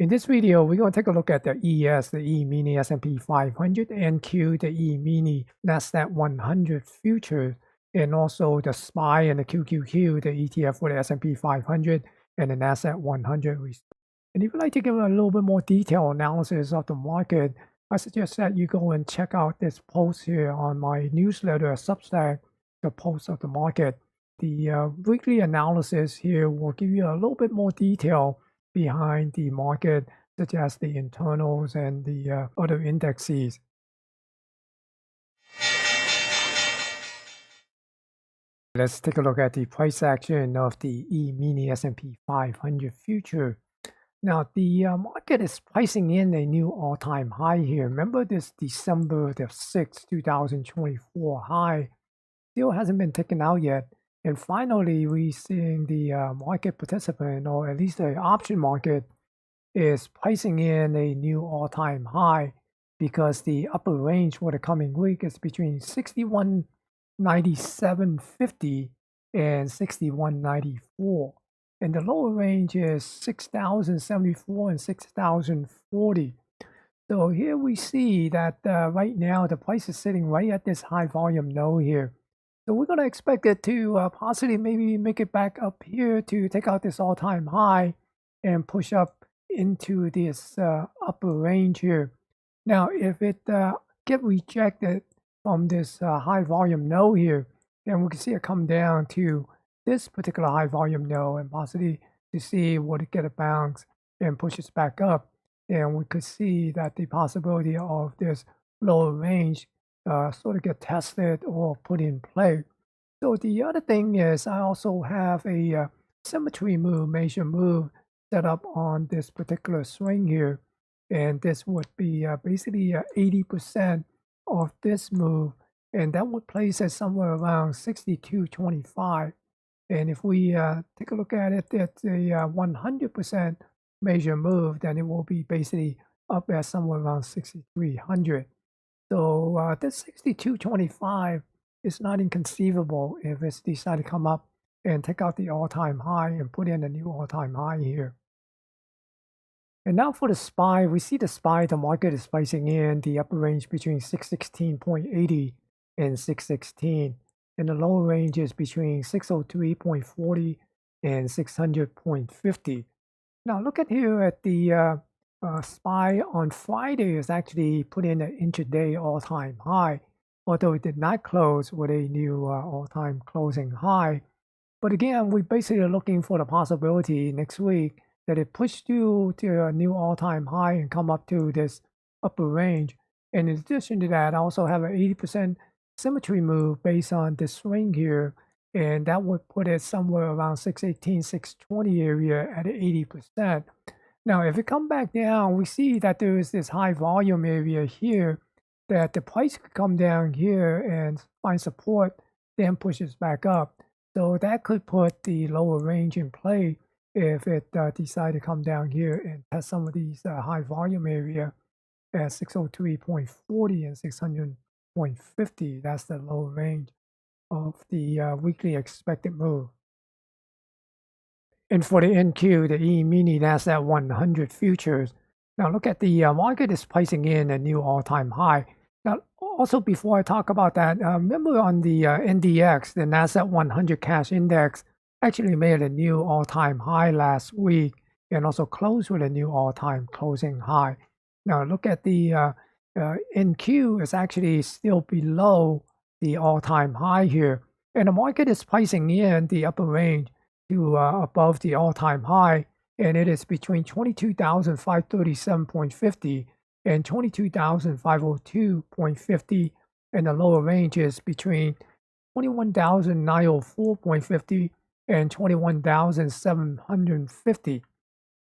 In this video, we're going to take a look at the ES, the E-mini S&P 500, NQ, the E-mini NASDAQ 100 futures, and also the SPY and the QQQ, the ETF for the S&P 500 and the NASDAQ 100. And if you'd like to give a little bit more detailed analysis of the market, I suggest that you go and check out this post here on my newsletter, Substack, the post of the market. The weekly analysis here will give you a little bit more detail behind the market, such as the internals and the other indexes. Let's take a look at the price action of the E-mini S&P 500 future. Now, the market is pricing in a new all-time high here. Remember this December the 6th, 2024 high still hasn't been taken out yet. And finally, we're seeing the market participant, or at least the option market, is pricing in a new all-time high because the upper range for the coming week is between 6197.50 and 6194. And the lower range is 6,074 and 6,040. So here we see that right now the price is sitting right at this high volume node here. So we're going to expect it to possibly maybe make it back up here to take out this all-time high and push up into this upper range here. Now, if it get rejected from this high volume node here, then we can see it come down to this particular high volume node and possibly to see would it get a bounce and pushes back up. And we could see that the possibility of this lower range sort of get tested or put in play. So the other thing is I also have a symmetry move, major move set up on this particular swing here. And this would be basically 80% of this move. And that would place it somewhere around 62.25. And if we take a look at it, it's a 100% major move, then it will be basically up at somewhere around 6,300. So this 62.25 is not inconceivable if it's decided to come up and take out the all-time high and put in a new all-time high here. And now for the SPY, we see the SPY, the market is pricing in the upper range between 616.80 and 616. And the lower range is between 603.40 and 600.50. Now look at here at the SPY on Friday is actually put in an intraday all-time high, although it did not close with a new all-time closing high. But again, we basically are looking for the possibility next week that it pushed through to a new all-time high and come up to this upper range. And in addition to that, I also have an 80% symmetry move based on this swing here, and that would put it somewhere around 618, 620 area at 80%. Now, if it come back down, we see that there is this high volume area here that the price could come down here and find support, then pushes back up. So that could put the lower range in play if it decide to come down here and test some of these high volume area at 603.40 and 600.50. That's the lower range of the weekly expected move. And for the NQ, the E-mini NASDAQ 100 futures, now look at the market is pricing in a new all-time high. Now, also before I talk about that, remember on the NDX, the NASDAQ 100 cash index actually made a new all-time high last week and also closed with a new all-time closing high. Now look at the NQ is actually still below the all-time high here. And the market is pricing in the upper range to above the all-time high, and it is between 22,537.50 and 22,502.50, and the lower range is between 21,904.50 and 21,750.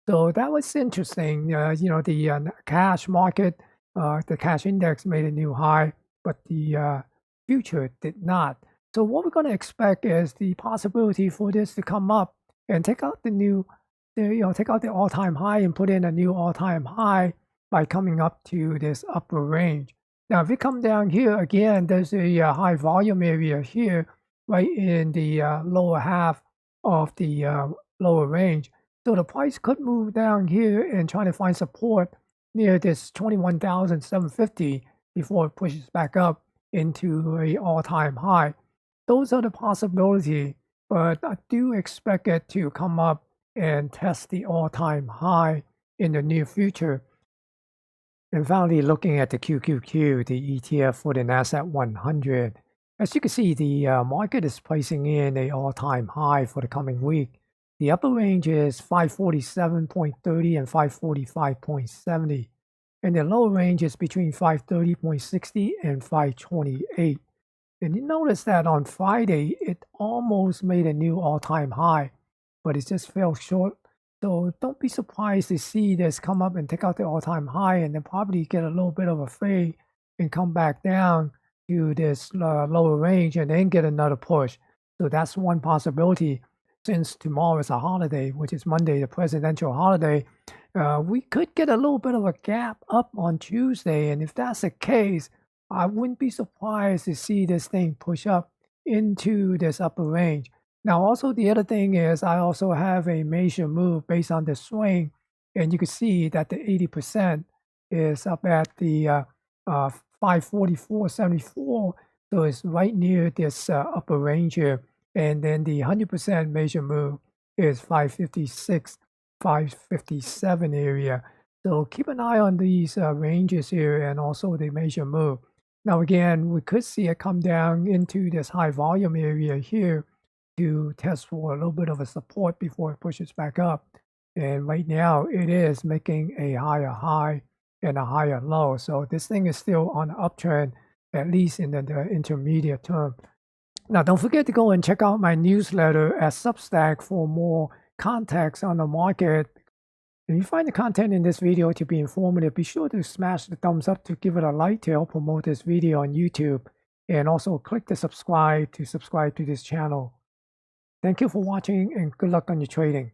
So that was interesting. The cash market, the cash index made a new high, but the future did not. So what we're going to expect is the possibility for this to come up and take out take out the all-time high and put in a new all-time high by coming up to this upper range. Now, if we come down here again, there's a high volume area here, right in the lower half of the lower range. So the price could move down here and try to find support near this 21,750 before it pushes back up into a all-time high. Those are the possibility, but I do expect it to come up and test the all-time high in the near future. And finally, looking at the QQQ, the ETF for the Nasdaq 100. As you can see, the market is pricing in a all-time high for the coming week. The upper range is 547.30 and 545.70. And the lower range is between 530.60 and 528. And you notice that on Friday, it almost made a new all-time high, but it just fell short. So don't be surprised to see this come up and take out the all-time high and then probably get a little bit of a fade and come back down to this lower range and then get another push. So that's one possibility. Since tomorrow is a holiday, which is Monday, the presidential holiday, we could get a little bit of a gap up on Tuesday. And if that's the case, I wouldn't be surprised to see this thing push up into this upper range. Now, also the other thing is I also have a major move based on the swing, and you can see that the 80% is up at the 544.74, so it's right near this upper range here. And then the 100% major move is 556, 557 area. So keep an eye on these ranges here and also the major move. Now, again, we could see it come down into this high volume area here to test for a little bit of a support before it pushes back up. And right now, it is making a higher high and a higher low. So this thing is still on an uptrend, at least in the intermediate term. Now, don't forget to go and check out my newsletter at Substack for more context on the market. If you find the content in this video to be informative, be sure to smash the thumbs up to give it a like to help promote this video on YouTube. And also click the subscribe to this channel. Thank you for watching and good luck on your trading.